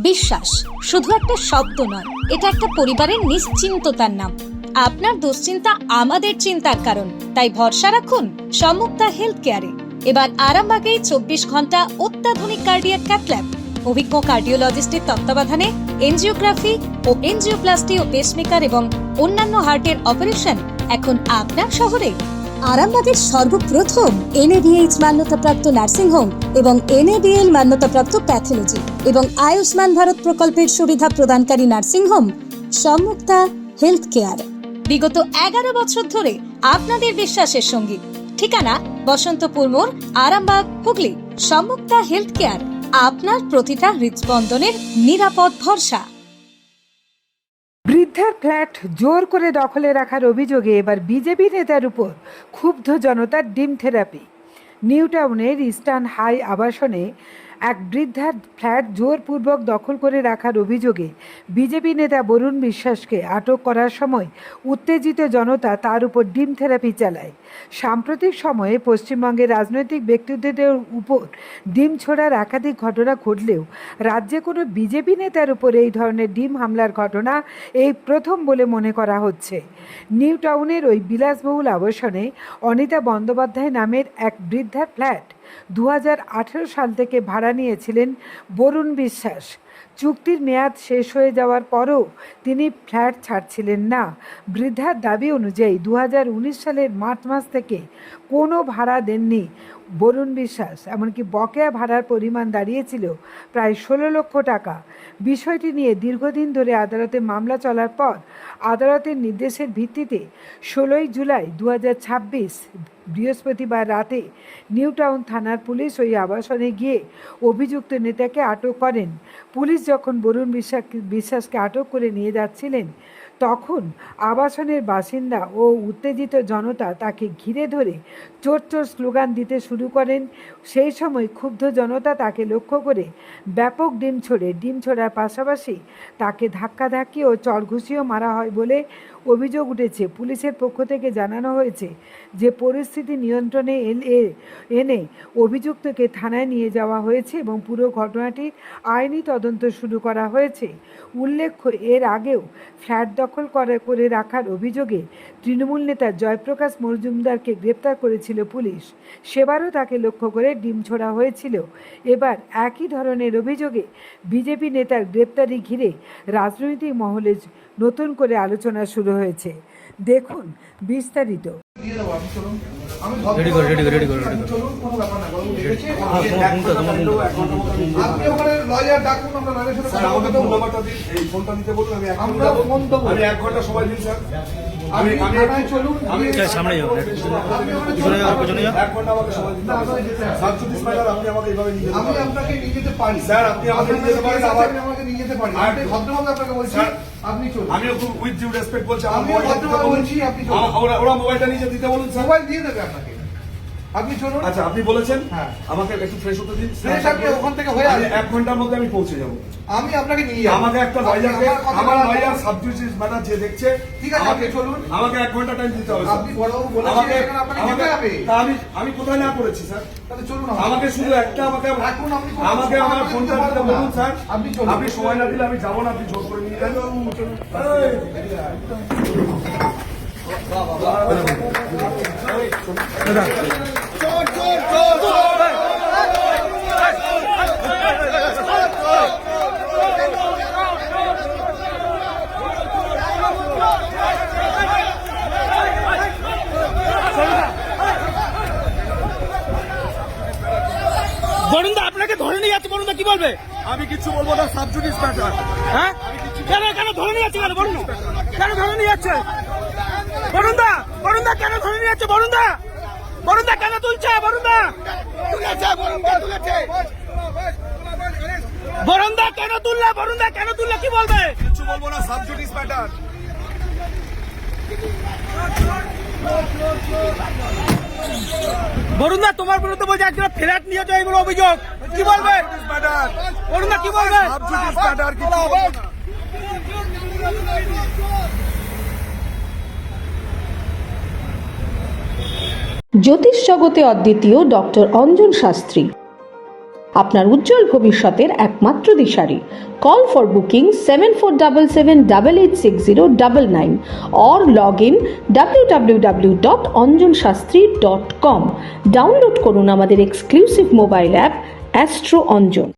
বিশ্বাস শুধু একটা শব্দ নয়, এটা একটা পরিবারের নিশ্চিন্ততার নাম। আপনার দুশ্চিন্তা আমাদের চিন্তার কারণ, তাই ভরসা রাখুন সম্মুক্তা হেলথ কেয়ারে। এবার আরামবাগেই 24 ঘন্টা অত্যাধুনিক কার্ডিয়াক ক্যাথল্যাব, অভিজ্ঞ কার্ডিওলজিস্টের তত্ত্বাবধানে এনজিওগ্রাফি ও এনজিওপ্লাস্টি ও পেসমেকার এবং অন্যান্য হার্টের অপারেশন এখন আপনার শহরে। আরামবাগের সর্বপ্রথম NABH মান্যতাপ্রাপ্ত নার্সিং হোম এবং NABL মান্যতাপ্রাপ্ত প্যাথোলজি এবং আয়ুষ্মান ভারত প্রকল্পের সুবিধা প্রদানকারী নার্সিং হোম সম্মুক্তা হেলথ কেয়ার। বিগত 11 বছর ধরে আপনাদের বিশ্বাসের সঙ্গী। ঠিকানা বসন্তপুর মোড়, আরামবাগ, হুগলি। সম্মুক্তা হেলথ কেয়ার, আপনার প্রতিটা হৃদস্পন্দনের নিরাপদ ভরসা। বৃদ্ধার ফ্ল্যাট জোর করে দখলে রাখার অভিযোগে এবার বিজেপি নেতার উপর ক্ষুব্ধ জনতার ডিম থেরাপি। নিউ টাউনের ইস্টার্ন হাই আবাসনে এক বৃদ্ধার ফ্ল্যাট জোরপূর্বক দখল করে রাখার অভিযোগে বিজেপি নেতা বরুণ বিশ্বাসকে আটক করার সময় উত্তেজিত জনতা তার উপর ডিম থেরাপি চালায়। সাম্প্রতিক সময়ে পশ্চিমবঙ্গের রাজনৈতিক ব্যক্তিত্বদের উপর ডিম ছোড়ার একাধিক ঘটনা ঘটলেও রাজ্যে কোনো বিজেপি নেতার উপর এই ধরনের ডিম হামলার ঘটনা এই প্রথম বলে মনে করা হচ্ছে। নিউ টাউনের ওই বিলাসবহুল আবাসনে অনিতা বন্দ্যোপাধ্যায় নামের এক বৃদ্ধার ফ্ল্যাট 2018 সাল থেকে ভাড়া নিয়েছিলেন বরুণ বিশ্বাস। চুক্তির মেয়াদ শেষ হয়ে যাওয়ার পরও তিনি ফ্ল্যাট ছাড়ছিলেন না। বৃদ্ধার দাবি অনুযায়ী 2019 সালের মার্চ মাস থেকে কোনো ভাড়া দেননি বরুণ বিশ্বাস। এমনকি বকেয়া ভাড়ার পরিমাণ দাঁড়িয়েছিল প্রায় 16 লক্ষ টাকা। বিষয়টি নিয়ে দীর্ঘদিন ধরে আদালতে মামলা চলার পর আদালতের নির্দেশের ভিত্তিতে 16 জুলাই 2026 বৃহস্পতিবার রাতে নিউ টাউন থানার পুলিশ ওই আবাসনে গিয়ে অভিযুক্ত নেতাকে আটক করেন। পুলিশ যখন বরুণ বিশ্বাসকে আটক করে নিয়ে যাচ্ছিলেন তখন আবাসনের বাসিন্দা ও উত্তেজিত জনতা তাকে ঘিরে ধরে চোর চোর স্লোগান দিতে শুরু করেন। সেই সময় ক্ষুব্ধ জনতা তাকে লক্ষ্য করে ব্যাপক ডিম ছোড়ার পাশাপাশি তাকে ধাক্কাধাক্কি ও চড়ঘুষিও মারা হয় বলে অভিযোগ উঠেছে। পুলিশের পক্ষ থেকে জানানো হয়েছে যে পরিস্থিতি নিয়ন্ত্রণে এনে অভিযুক্তকে থানায় নিয়ে যাওয়া হয়েছে এবং পুরো ঘটনাটির আইনি তদন্ত শুরু করা হয়েছে। উল্লেখ্য, এর আগেও ফ্ল্যাট দখল করে রাখার অভিযোগে তৃণমূল নেতা জয়প্রকাশ মজুমদারকে গ্রেপ্তার করেছিল পুলিশ। সেবারও তাকে লক্ষ্য করে ডিম ছোড়া হয়েছিল। এবার একই ধরনের অভিযোগে বিজেপি নেতার গ্রেপ্তারি ঘিরে রাজনৈতিক মহলে নতুন করে আলোচনা শুরু হয়েছে। দেখুন বিস্তারিত। আমিও খুব উইথ ডিউ রেসপেক্ট বলছি, ওরা মোবাইলটা নিয়ে দিতে বলুন স্যার। মোবাইল দিয়ে দেবে আপনাকে, আপনি চলুন। আচ্ছা, আপনি বলেছেন হ্যাঁ, আমাকে একটু ফ্রেশ হতে দিন। ফ্রেশ আপনি ওখান থেকে হয়ে আসবেন, 1 ঘন্টার মধ্যে আমি পৌঁছে যাব। আমি আপনাকে নিয়ে যাব। আমাকে একটা লয়ারকে, আমার লয়ার সাবজুডিস ম্যাটার যে দেখছে, ঠিক আছে আপনি চলুন। আমাকে 1 ঘন্টা টাইম দিতে হবে। আপনি বড়বাবু বলেছেন এখানে আপনাকে যেতে হবে। তা আমি কোথায় না করেছি স্যার? তাহলে চলুন। আমাকে শুধু একটা আমাকে আমার ফোনটা দিতে বলুন স্যার। আপনি চলুন। আপনি সময় না দিলে আমি যাব না, আপনি জোর করে নিয়ে যান। বরুণদা আপনাকে ধরে নিয়ে যাচ্ছে, বরুণদা কি বলবে? আমি কিছু বলবো না, সাবজুডিস ম্যাটার। হ্যাঁ, কেন ধরে নিয়ে যাচ্ছে? বরুণ কেন ধরে নিয়ে যাচ্ছে? বরুণদা কেন ধরে নিয়ে যাচ্ছে? বরুণদা কেন তুলছে? বরুণদা কেন তুললে? বরুণদা কেন তুললে কি বলবে? কিছু বলবো না, সাবজুডিস ম্যাটার। বরুণদা তোমার বিরুদ্ধে বলছে একজন ফ্ল্যাট নিয়েছে এইগুলো অভিযোগ, কি বলবে? বরুণদা কি বলবে? সাবজুডিস ম্যাটার কিছু বলবো না। জ্যোতিষ জগতে অদ্বিতীয় ডক্টর অঞ্জন শাস্ত্রী। আপনার উজ্জ্বল ভবিষ্যতের একমাত্র দিশারি। Call for booking 7477886099 or log in www.anjanshastri.com. Download করুন আমাদের exclusive mobile app astro Anjan.